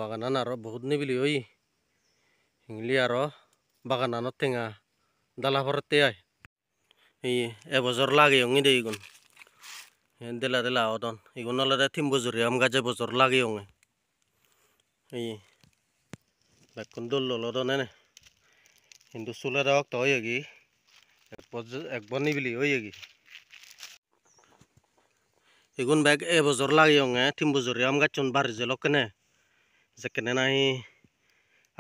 বাগানান আরো বহুত নিবিলি ওই হিংলি আরো বাগানানত টেঙা দালা ভরতে আয় এই এবছর লাগে অঙ্গি দে ইগুন দেলা দেলা অদন ইগুন আলাদা 3 বছরে আম গাছে বছর লাগে অঙ্গে এই বেকুন দল লদন এনে কিন্তু চুলে দাওক তো হয়ে একবার নিবিলি হয়ে গি ইগুন ব্যাগ এবছর লাগে অঙ্গে 3 বছরে আম গাছ বাড়ি যে লকেনে যেখানে নাই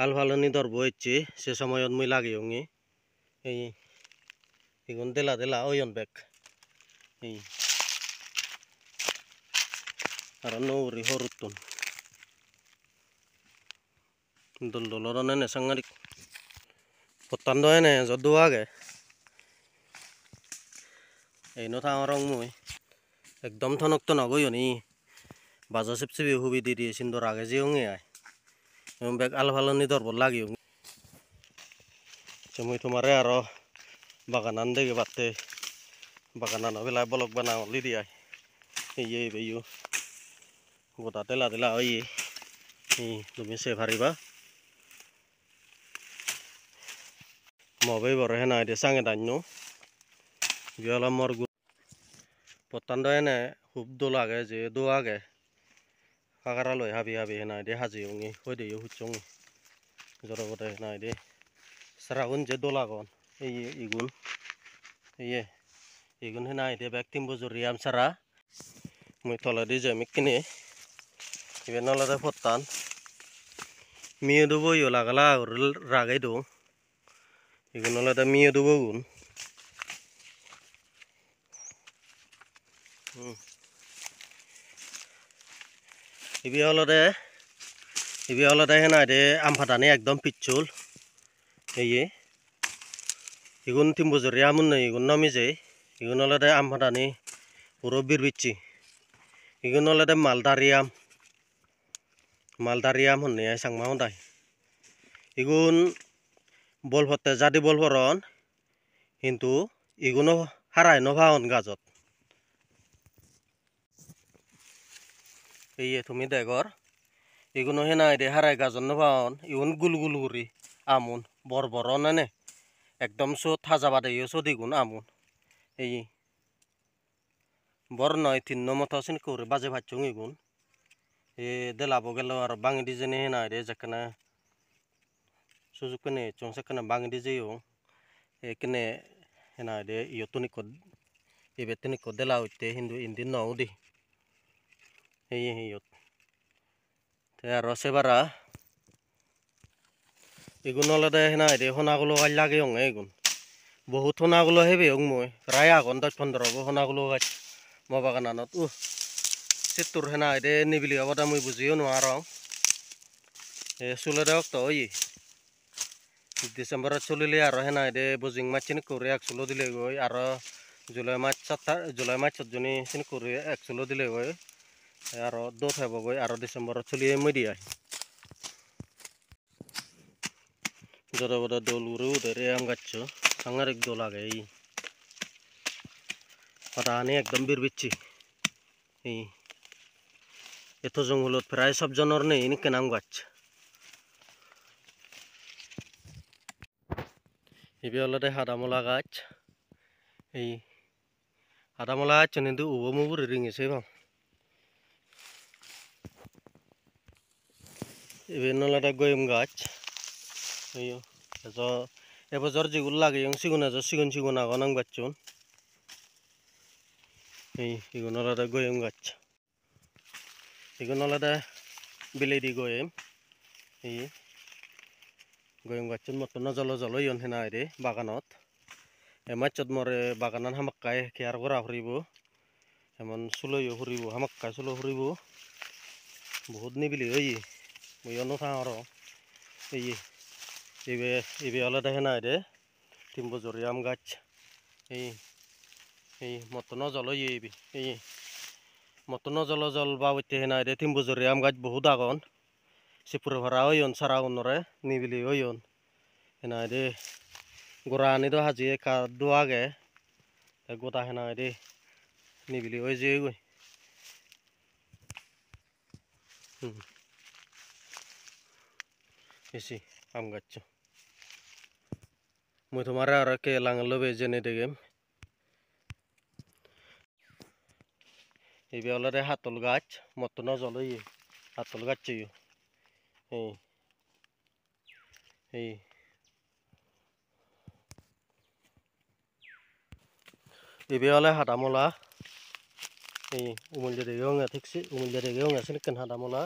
আল ফালনি ধরব হচ্ছে সে সময়ত মুই লাগে অঙ্গি এই ইগুন দেলা দেলা ওয়ন ব্যাগ এই আর নৌরি হরুতুন দল দলর এনে সাংগারিক পতান এনে যদু আগে এই নথা রং মুই একদম থনক তো নগই নি বাজা চেপচেপি হুবি দি দিয়ে সিন্দর আগে যে অঙ্গে আয় ব্যাগ আল ফালনি ধরব লাগে মুই তোমারে আরো বাগানান দেখে বাতে বাগানান বেলা বলক বানা লি দিয়ে এই বেয়ু গোটা তেলা তেলা ওই তুমি সে পারিবা মবে বড় হেনা দে সাঙে দান্য বিয়ালা মর পতান এনে খুব দোল আগে যে দো আগে কাকারা লই হাবি হাবি হেনা দে হাজি অঙ্গি হই দে হুচং জরবতে হেনা দে সারাগুন যে দোলাগন এই ইগুন এই ইগুন হেনা দে ব্যাগ 3 বছর রিয়াম সারা মুই তলা দি যে মিকিনে ইবে নলাদে পতান মিয়ে দুবো ইও লাগালা রাগাই দো ইগুন নলাদে মিয়ে দুবো গুন ইবি হলদে হেনা দে আমফাদানি একদম পিচ্ছুল এই ইগুন 3 বছর রিয়ামুন নাই ইগুন নামি যে ইগুন হলদে আমফাদানি পুরো বিরবিচ্ছি ইগুন হলদে মালদারিয়াম হন্নে সাংমা হদাই ইগুন বল ফতে জাদি বল ফরন কিন্তু ইগুনো হারাই নভাওন গাজত এই তুমি দেখর ইগুনো হেনাই দে হারাই গাজত নভাওন ইগুন গুল গুল গুরি আমুন বর বর নে একদম সো থাজা বাদে সো দিগুন আমুন এই বর নয় 3 মত সিন করে বাজে ভাচ্ছুং ইগুন এ দেলাবো গেল আর বাঙি ডিজেনে হেনাই দে যেখানে সুযোগ কেনে চং সেখানে বাঙি ডিজে এখানে হেনাই দে ইয়তনিক এবে তনিক দেলা হইতে হিন্দু ইন্দিন নাও দি এই ইয়ত তে আর সেবারা ইগুন হলদে হেনাই দে সোনাগুলো গাছ লাগে অঙ্গে ইগুন বহুত সোনাগুলো হেবে অং মই প্রায় আগন 10-15 সোনাগুলো গাছ মো বাগানানত সেতুর হেনাই দে নিবিলি অবদা মুই বুঝিও নোয়ারং এ চুলে দেওক তো ওই ডিসেম্বরত চলিলে আর হেনাই দে বুজিং মাছ চিনি করে 100 দিলে গই আর জুলাই মাছ জনি চিনি করে 100 দিলে গই আর দো থাকব গই আর ডিসেম্বরত চলিয়ে মই দিয়া জরবদা দোল উড়ু ধরে আম গাছ সাংগারিক দোল আগে এই পাতানি একদম বিরবিচ্ছি এই এত জঙ্গলত প্রায় সব জনর নেই ইনকে নাম গাছ ইবে হলদে হাদামলা গাছ এই হাদামলা গাছ কিন্তু উবো মুবুর রিঙেছে বাং ইবে নলাদে গয়ম গাছ এই এবছর যেগুলো লাগে সিগুন আছে সিগুন আগন আম গাছুন এই ইগুন হলদে গয়ম গাছ ইগুন হলদে বিলেদি গয়ম এই গয়ম গাছুন মতো নজল জল ইয়ন হেনাই রে বাগানত এমাচত মরে বাগানান হামাক্কাই কেয়ার করা ফুরিব এমন চুলইও ফুরিব হামাক্কাই চুলো ফুরিব বহুত নিবিলি ওই বইয়নো থাঙর এই ইবে হলদে হেনাই রে 3 বছরে আম গাছ এই মতো নজল ইবি এই মতো নজল বাবইতে হেনাই রে 3 বছরে আম গাছ বহুত আগন সিপুরে ভরা ওয়ন সারা উন্নরে নিবিলি ওয়ন হেনাই রে গোড়া আনি তো হাজিয়ে কা দো আগে গোটা হেনাই রে নিবিলি ওই যে এসি আম গাছ মুই তোমার আর কে লাঙ্গল বেজেনে দেগেম এই বেলারে হাতল গাছ মত ন জলই হাতল গাছ এই এই এই বেলা হাদামলা এই উমুল দেগেও না ঠিকসি উমুল দেগেও না সিনকেন হাদামলা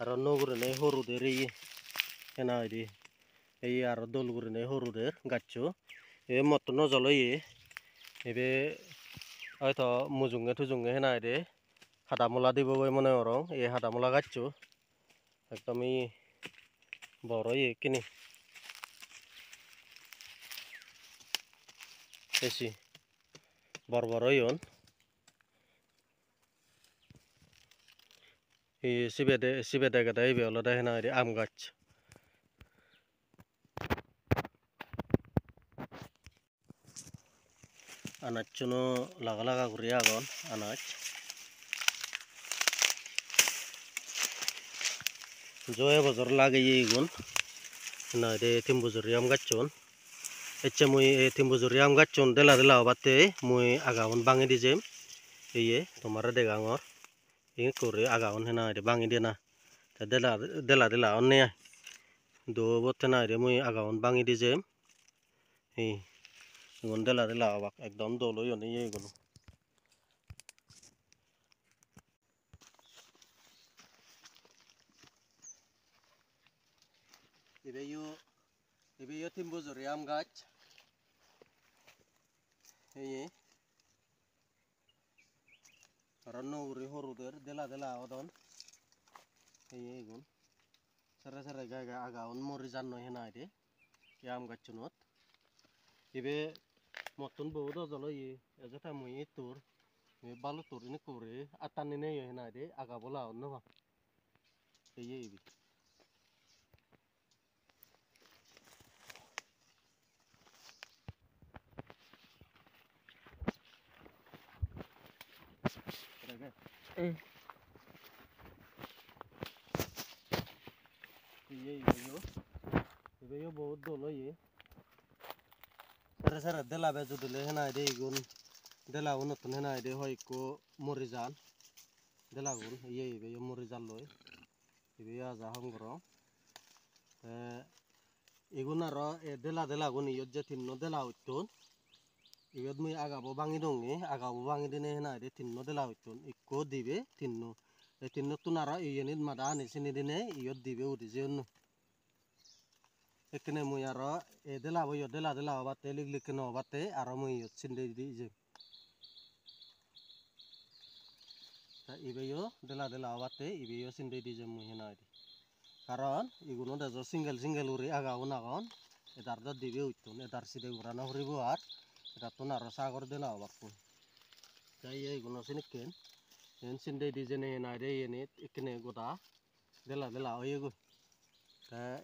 আর নগুরনে হরুদের এই এনা দি এই আর দলগুরনে হরুদের গাছ এই মত ন জলই এবে হয়তো মুজুঙ্গে থুজুঙ্গে হেনা দে হাদামলা দিব বই মনে হরং এই হাদামলা গাছ একদমই বড় কিনি এসি বড় বড় এই সিবেদে গেদা এই বেলা হেনা দে আম গাছ আনাজ চুনো লাগা লাগা করে আগুন আনাজ জয় বছর লাগে ইগুন না দে 3 বছর আম গাছন এচ্ছে মুই 3 বছর আম গাছন দেলা দেলা বাতে মুই আগাউন বাঙি দিজেম এইয়ে তোমার দেগাঙর ই করে আগাউন হেনা দে বাঙি দেনা দেলা দেলা দেলা অনে দো বতে না দে মুই আগাউন বাঙি দিজেম এই গুন দেলা দেলা একদম দলই অনে ইগুন এবেও 3 বছর আম গাছ এই রান্না উরি হরুদের দেলা দেলা অদন এই গুন সারা সারা গায়গা আগাউন মরি জান্ন হেনা দে আম গাছনত এবে মতন বহুত জল এজটা মুই তোর বালু তোর নি করে আতানি নে হেনা দে আগা বলা অন্য বা এই এবি এবেও বহুত দল সারা সারা দেলা বেজো দিলে হেনা দে গুন দেলা নতুন হেনা দে হয়কো মরি যান দেলা গুন এবে মরি যান লই এবে আজা হংগ্র এগুন আর দেলা দেলা গুন ইয়ত যে তিন্ন দেলা হইতুন ইয়ত মুই আগাবো বাঙি দঙ্গে আগাবো বাঙি দিনে হেনা দে তিন্ন দেলা হইতুন ইকো দিবে তিন্ন এই তিন্ন তুন আর ইয়নিত মাদা আনি চিনি দিনে ইয়ত দিবে উদি যে অন্য এখানে মুই আর দেলা বই দেলা দেলা হবাতে লিক লিক কেন হবাতে আর মুই ইয়ত চিন্ডে দি যে ইবেও দেলা দেলা হবাতে ইবেও চিন্ডে দি যে মুই হেনা দি কারণ এগুলো দেজো সিঙ্গেল সিঙ্গেল উড়ি আগাউন আগাউন এদার দর দিবে হইতুন এদার সিদে উড়ানো হরিব আর এটা তো আর সাগর দিলা হবাকু তাই এইগুলো চিনিকেন এন চিন্ডে দি যে না রে এনে এখানে গোটা দেলা দেলা হয়ে গো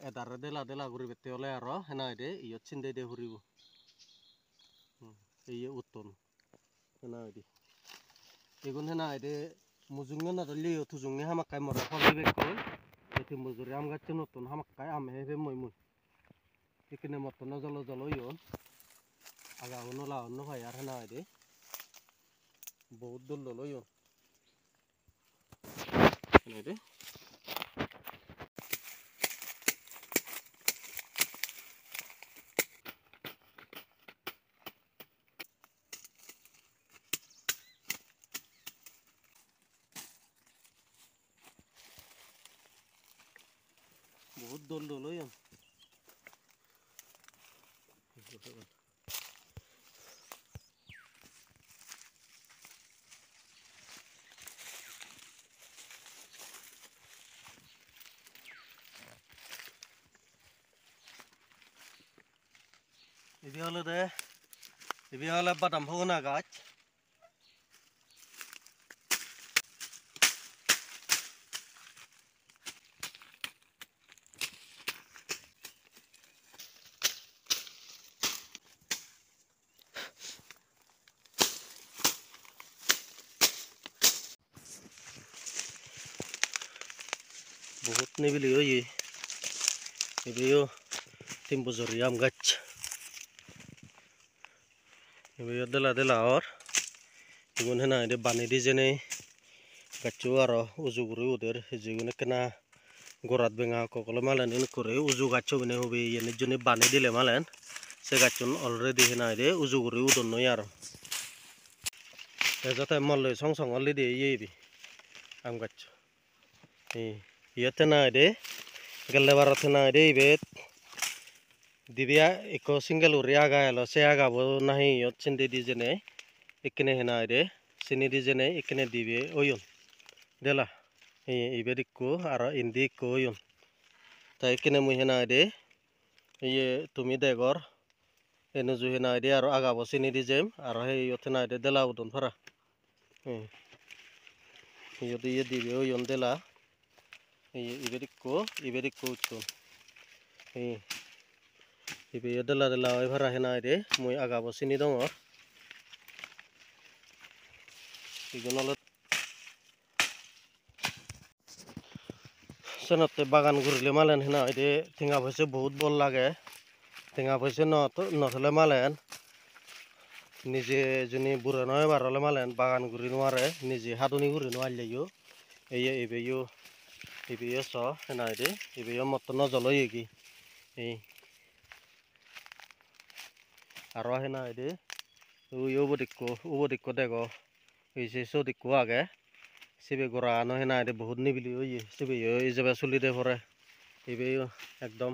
এদার দেলা দেলা ঘুরি বেতে হলে আর হেনা দে ইয়ত চিন্ডে দে হরিব এই উত্তন হেনা দি এগুন হেনা দে মুজুঙ্গে না লিও থুজুঙ্গে হামাকাই মরা ফলে বেকল এতে মজুরি আম গাছ নতুন হামাকাই আম হেবে মই মুই এখানে মতন জল জল ইয়ন আগা হনো লা হনো ভাই আর হেনা দে বহুত দল দল ইয়ন হেনা দে বহুত দল দল ইয়ন এবে হলে বাদাম ভগনা গাছ বহুত নিবিলি Ibeyo timbuzuri am gach. Ibeyo dela or igun hena ide bani dijene gachu aro uju guri uder hijigune kena gorat benga kokolo malen in kore uju gachu bine hobi yene jone bani dile malen se gachun already hena ide uju guri udon no yaro jate molle song already yebi am gachu yetena ide gelle baratena ide ibet Divya iko single uriaga elo se aga bo nahi yot sinde dijene ikene hena ide sini dijene ikene dibe oyun dela ibedikko aro indikko oyun ta ikene mu hena ide iye tumi degor enuju hena ide aro aga bo sini dijem aro he yot hena ide dela udon para yodi ye dibe oyun dela ibedikko utun ibe dela oi para hena ide mui aga bo sini dongor igun senotte bagan gurile malen hena ide tinga pose বহুত bol লাগে tinga pose নথলে malen নিজে juni bura noy barole malen bagan guri noare নিজে haduni guri no alleyo eye ibeyo so hena ide ibeyo motto no jolo yegi aro hena ide ubodikko dego ise sodikko age sibe gora no hena ide বহুত nibili oye sibe yo ijabe sulide pore ibeyo ekdom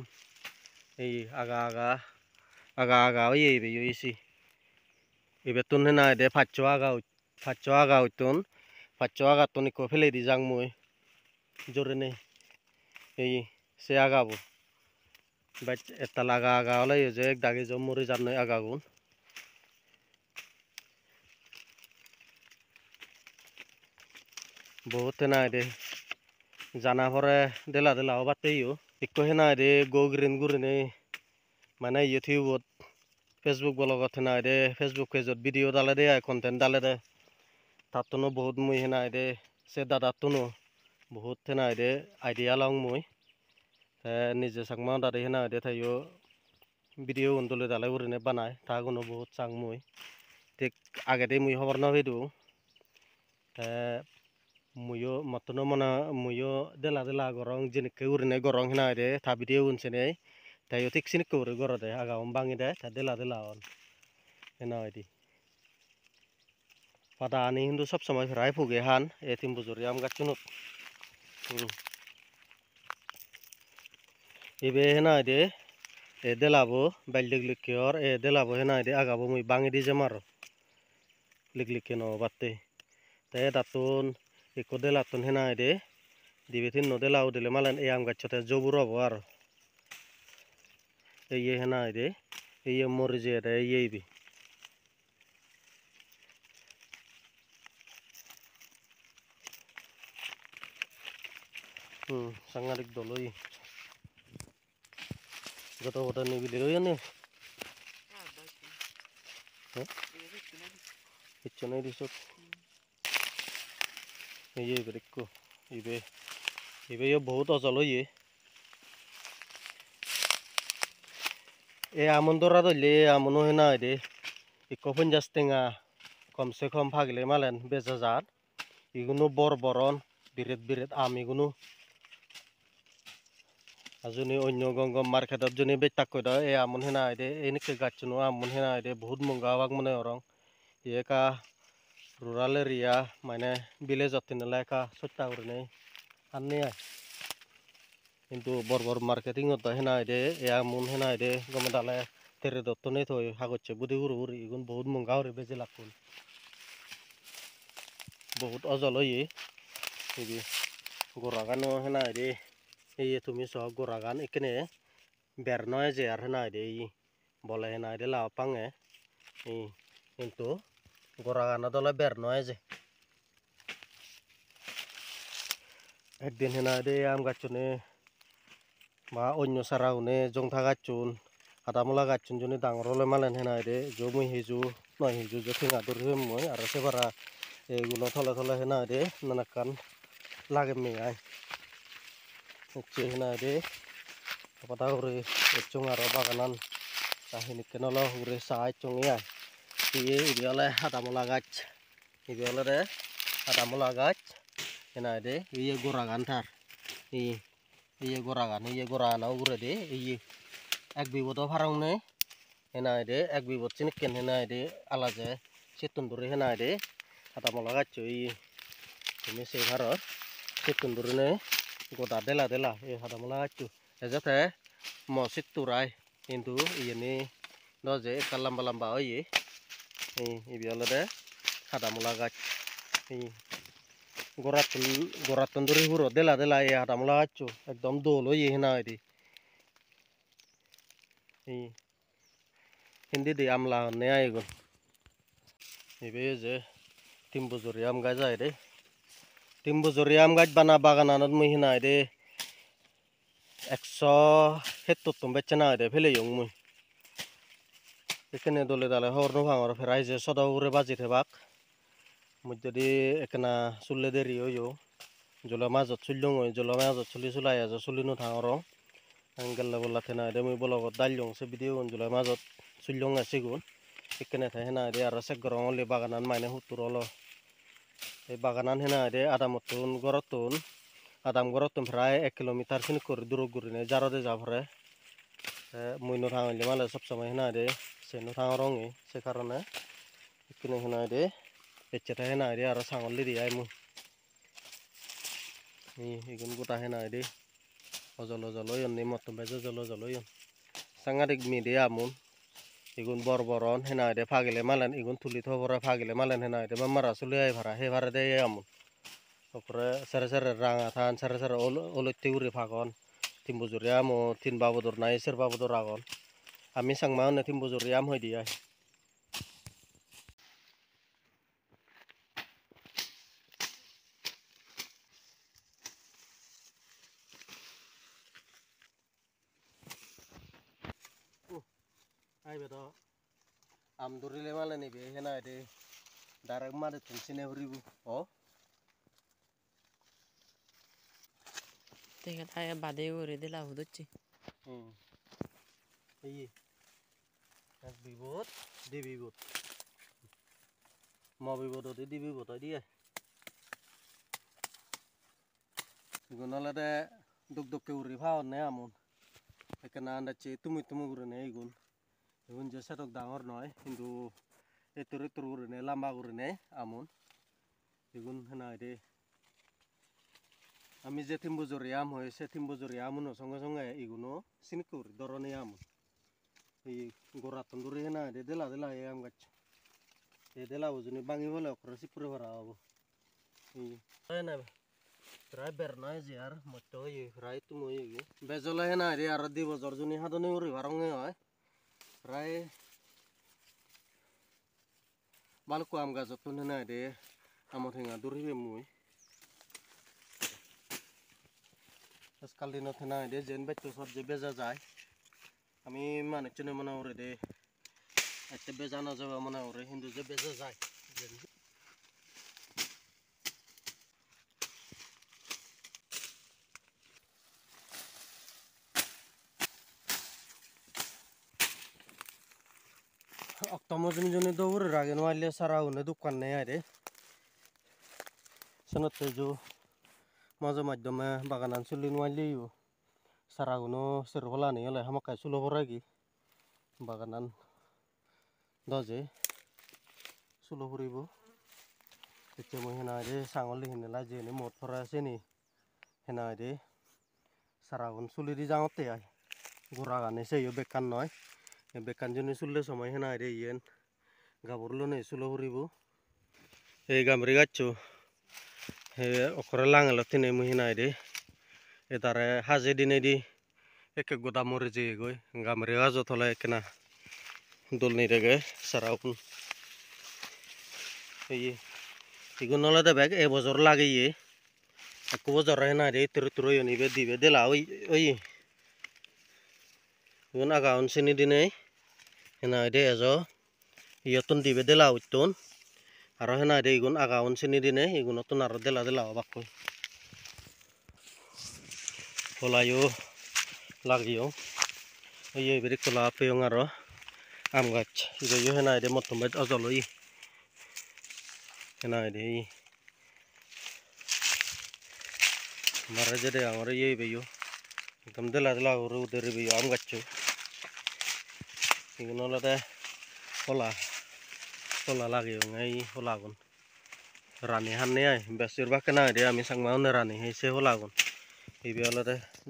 ei aga oye ibeyo isi ibetun hena ide pacho aga utun pacho aga tun ikko feledi jang mui jorene ei se agabo bat etal aga ole je ek dagi jo mori janne agagun বহুত hena ide jana pore dela obatteyo ikko hena ide go green gurine mane youtube Facebook blogot hena ide Facebook page video dalede ai content dalede tattuno বহুত mui hena ide se dadattuno বহুত hena ide idea long mui nije sakma dade hena ide thayo video undole dale urine banai taguno বহুত sang mui tik agede mui hobor no pedu muyo matono mona muyo dela gorong jenikke urine gorong hena ide ta video unsene tayo tik sinikko uri gorode aga ombangide ta dela on hena ide pada ani hindu sob সময় ফেরাই ফুগে হান এ তিন বুজুরি আম গাছুনুত ibe hena ide e delabo baldiglikyor e delabo hena ide agabo mui bangi di jamaro liklikke no batte te datun ikko delatun hena ide dibetin no delau dile malen e am gachote joburo bo aro eye hena ide eye morije ede eye ibi sangarik doloi goto goto nibili oyane ichone disot eye berikko ibe yo বহুত অজল oye e amon dora dole amono hena ide ikko 50 tenga কমসে কম ভাগলে মালেন বেজা জাত ইগুনো বরবরন বিরেত আম ইগুনো আজুনি অন্য গঙ্গম মার্কেটত জুনি বেতাক কইদা এ আমন হেনা আইদে এনিকে গাচ্চুনো আমন হেনা আইদে বহুত মঙ্গা bug মনে অরং একা রুরাল এরিয়া মানে ভিলেজ অতিনলা একা সত্তা করনে আননে আই কিন্তু বরবর মার্কেটিং অত হেনা আইদে এ আমন হেনা আইদে গমদালে তেরে দত্তনে থই হাগচ্ছে বুদি গুরু ইগুন বহুত মঙ্গা হরে বেজে লাকুন বহুত অজল হয়ে ইবি গোরাগানো হেনা আইদে এই তুমি সহ গোরাগান এখানে বের নয় যে আর হেনা আইদে বলে হেনা আইদে লাও পাঙে কিন্তু গোরাগানো দলে বের নয় যে একদিন হেনা আইদে আম গাছুনে বা অন্য সারাউনে জংথা গাছুন আদামলা গাছুন জনে ডাঙরলে মালেন হেনা আইদে জমুই হিজু নয় হিজু যে ফিঙা দূর মই আর সেবারা এগুলো থলে হেনা আইদে নানাকান লাগে মেয়াই হচ্ছে হেনা আইদে pada hure ecung aro baganan tahini kenolo hure sa ecung ya iye ibiole adamula gach ibiole de adamula gach ena de iye goragan tar iye goragan ugure de iye ek bibodo farang ne ena de ek bibod sinikken ena de alaje situn duri ena de adamula gach iye ini se haror situn duri ne goda dela e adamula gach ejate mo siturai কিন্তু ini doje lamba lamba oye ibi olode hadamula gach goratun duri huro dela e hadamula gachu ekdom dol oye hina idi hindi di amla ne aigun ibe je timbujuri am gaj aide timbujuri am gaj bana bagananot mui hina ide 170 tum becchena ide phele yung mui ekene dole dale horno phangor pherai je soda ure baji thebak mujjodi ekena sulle deri oyo jola majot sullung oy jola majot suli sulai aja sulinu thangoro angella bolla thena ide mui bologot dalyong se video jola majot sullung asigun ekene tha hena ide aro sek gorong oli baganan maine huturolo e baganan hena ide adamotun gorotun adam gorotun prai 1 kilometer sini kor duro gurine jarode jafre mui no thangli male sob samay hena ide seno thangorong se karone ekene hena ide eccheta hena ide aro sangolli di ai mu igun gota hena ide ojolo oyon ni motum bejo jolo oyon sangadik mide amun igun borboron hena ide phagile malen igun tuli thobora phagile malen hena ide mamara suli ai bhara he bhara de amun opore sere ranga than sere olotte uri phagon timbujuri amo tin babodor nai ser babodor agon ami sangma ne timbujuri am hoi di ai ai bedo am durile malen ibe hena ide direct made tunsine huribu o Tinggal ayah badai uri de la huduchi. Iyi ek bibot di bibot mo bibot odi di bibot odi ya igun olode duk ke uri phaon ne amun ekena anda che tumu uri ne igun je setok dangor noy hindu etur uri ne lamba uri ne amun igun hena ide ami je timbujuri am hoy se timbujuri amuno songe iguno sinikur dorone amun goratun duri hena ide dela e am gach e dela ujuni bangi bole okra sipure bhara abo hena trai bernoy je ar motto ye rai tumo ye bejola hena ide ar di bojor juni hadoni uri baronge hoy rai balku am gajotun hena ide amot hinga duri be mui আজকাল দিনত না ide jen betto sob je beja jay ami manechune mona ore de ette beja na jaba mona ore hindu je beja jay oktomojuni joni do ure ragen wale sara une dukkan ne ide sanotte jo majo maddome baganan sulin waliyo saraguno serholani ole hamakai sulo boragi baganan doje sulo huribo ecche mo hena ide sangoli hinela jeni mot phora seni hena ide saragun suliri jangotte ai goragane seyo bekkan noy e bekkan joni sulle somoy hena ide yen gaburlo ne sulo huribo ei gamri gachu he okore langelo tine mu hina ide etare haje dine di eke goda mori je goi gamri gajo thola ekena dolni rege saraun ei igun olode bag e bojor lagiye ekko bojor hena ide turu yoni be dibe dela oi igun agaun sini dine hena ide ejo iyotun dibe dela utton aro hena ide igun agaun sini dine igunotun aro dela obakkoi holayo লাগিও এই এবারে কলা পেয়ং আরো আম গাছ ইবেও হেনা দে মতম অজলই হেনা দে মারা যেতে আমার এই বেও একদম দেলা দেলা ওর উদের বেও আম গাছ এগুলো হলো কলা কলা লাগিও এই হলাগুন রানী হান্নে আই বেশিরভাগ কেনা দে আমি সাংমাউনে রানী হেসে হলাগুন ইবে হলো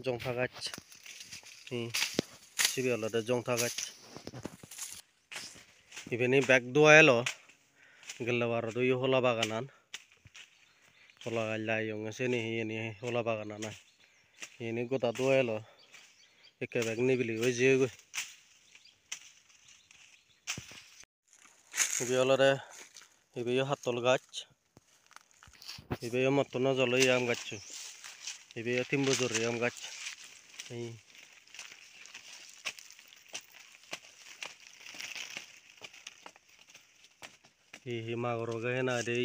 জংফা গাছ সিবে হলো জংফা গাছ ইবেনি ব্যাগ দোয়া এলো গেলে বারো দুই হলা বাগানান হলা গাল্লাই এসে নি এনি হলা বাগানান এনি গোটা দোয়া এলো একে ব্যাগ নিবিলি ওই যে ইবে হলো ইবেও হাতল গাছ ইবেও মতন জলই আম গাছ ইবেও 3 বছর আম গাছ এই মাগরগে হেনা দে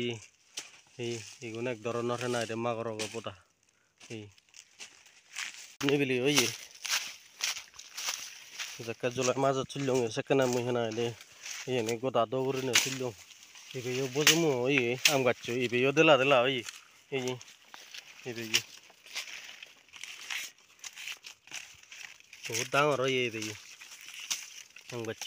এইগুন এক ধরনের হেনা দে মাগরগ পোতা এই নিবিলি ওই জাকা জলাই মাঝে চুললং সেখানে মুই হেনা দে এনে গোটা দৌড়িনে চুললং এবেও বজমু ওই আম গাছ এবেও দেলা দেলা ওই এই এবেও বহুত ডাঙর ওই এবেও আম গাছ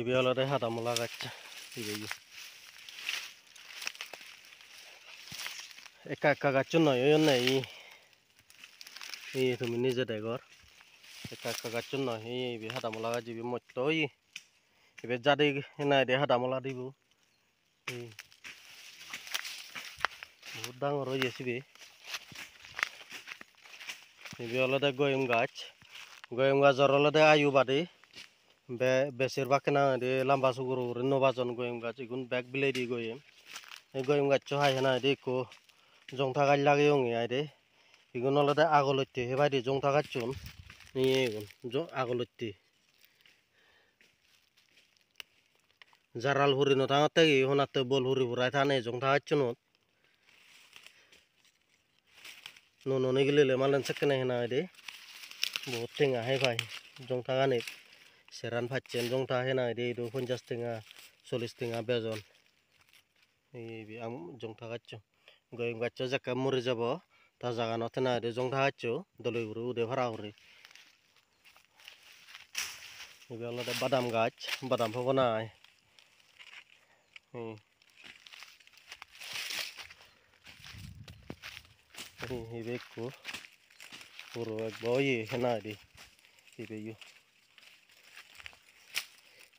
ইবে হলো হাদামলা গাছ ইবে একা একা গাছ নয় ওই নাই এই তুমি নিজে দেখর একা একা গাছ নয় এই হাদামলা গাছ ইবে মত ওই ইবে জাদি নাই দে হাদামলা দিব এই বহুত ডাঙর হয়ে গেছিবে ইবে হলো গয়ম গাছর হলো আয়ু বাদে বেশিরভাগ না দে লাম্বা সুগুর নবাজন গয়ম গাছ এগুন ব্যাগ বিলাই দি গয়ম এই গয়ম গাছ হাই না দে কো জংথা গাছ লাগে আইদে এগুন হলো আগলতে হেবাইদি জংথা গাছ চুন নিয়ে এগুন আগলতে জারাল হুরি ন থাঙতে হনাতে বল হুরি হুরাই থানে জংথা গাছ চুন ননে গেলে মালেন সেকেনে হেনা দে বহুত টেঙা হে ভাই জংথা গানে সেরান ফাচ্ছেন জংথা হেনা দে 50 টেঙা 40 টেঙা বেজন এই আম জংথা গাছ গয়ম গাছ জাকা মরে যাব তা জাগা নতে না দে জংথা গাছ দলই উড়ু উদে ভাড়া হরে এবে হলো বাদাম গাছ বাদাম হবো না এবে একটু পুরো একবার হেনা দি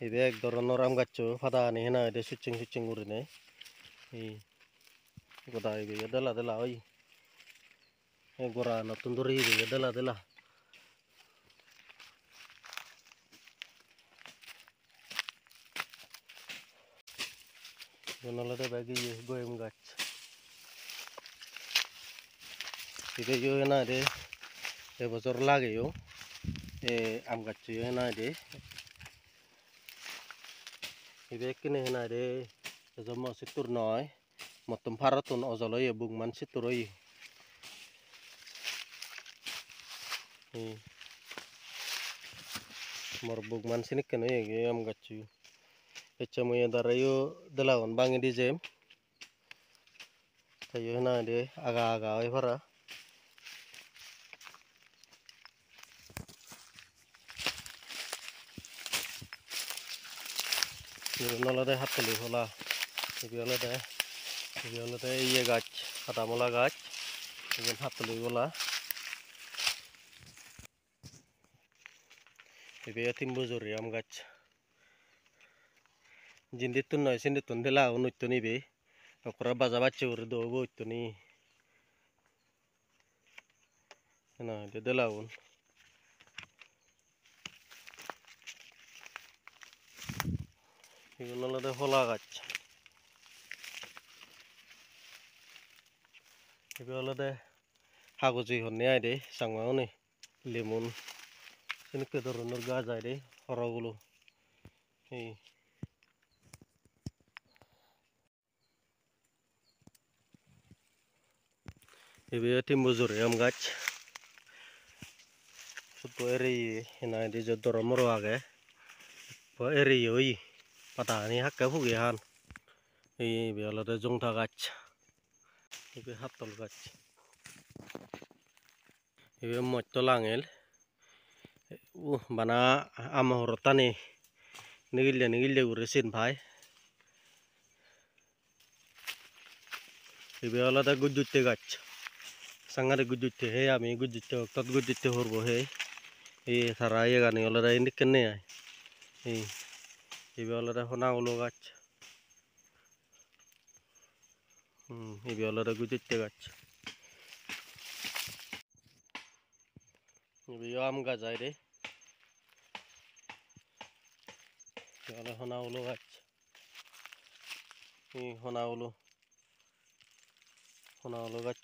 এবে এক ধরনের আম গাছ ফাদা আনি হেনা দে সুচিং সুচিং উড়িনে এই গোদা এবে দেলা দেলা ওই গোড়া নতুন ধরে এবে দেলা দেলা নলদে ব্যাগি গয়ম গাছ এবে হেনা দে এবছর লাগেও আম গাছ হেনা দে এবে কিনে হেনা দে জন্ম সিতুর নয় মতম ভারতন অজলই বুকমান সিতুর ওই মোর বুকমান সিনিক কেন আম গাছ এচ্ছা মুই দাঁড়াইও দেলাগন বাঙি দি যেম তাই হেনা দে আগা আগা ওই ভাড়া নলদে হাতলি হলা এবে হলো ইয়ে গাছ হাদামলা গাছ এগুন হাতলি হলা এবে 3 বছর আম গাছ জিন্দিতুন নয় সিন্দিতুন দিলা উন্নতি নিবে ওকরা বাজা বাচ্চা উড়ে দৌব হইতো নি না দিলা উন এগুলো হলো হলা গাছ এবে হলো হাগজি হন্নে আই দে সাংমাও নি লেমন সিনকে ধরনের গাছ আই দে সরগুলো এই এবার টিম্বুজুর আম গাছ শুধু এরি না di jodor moro age po eri oi patani hakke fugihan এই বেলতে জংটা গাছ এবে হাতল গাছ এবে মত্ত লাঙেল বানা আমহর টানি নিগিলে করে সিন ভাই এবে আলাদা গুজুতে গাছ সাঙ্গারে গুজুতে হে আমি গুজুতে তত গুজুতে হরবো হে এই সারা ইয়ে গানি আলাদা ইন্দিক কেনে এই এবে আলাদা হোনা উলো গাছ এবে আলাদা গুজুতে গাছ এবে আম গাছ আই রে এবে হোনা উলো গাছ এই হোনা উলো গাছ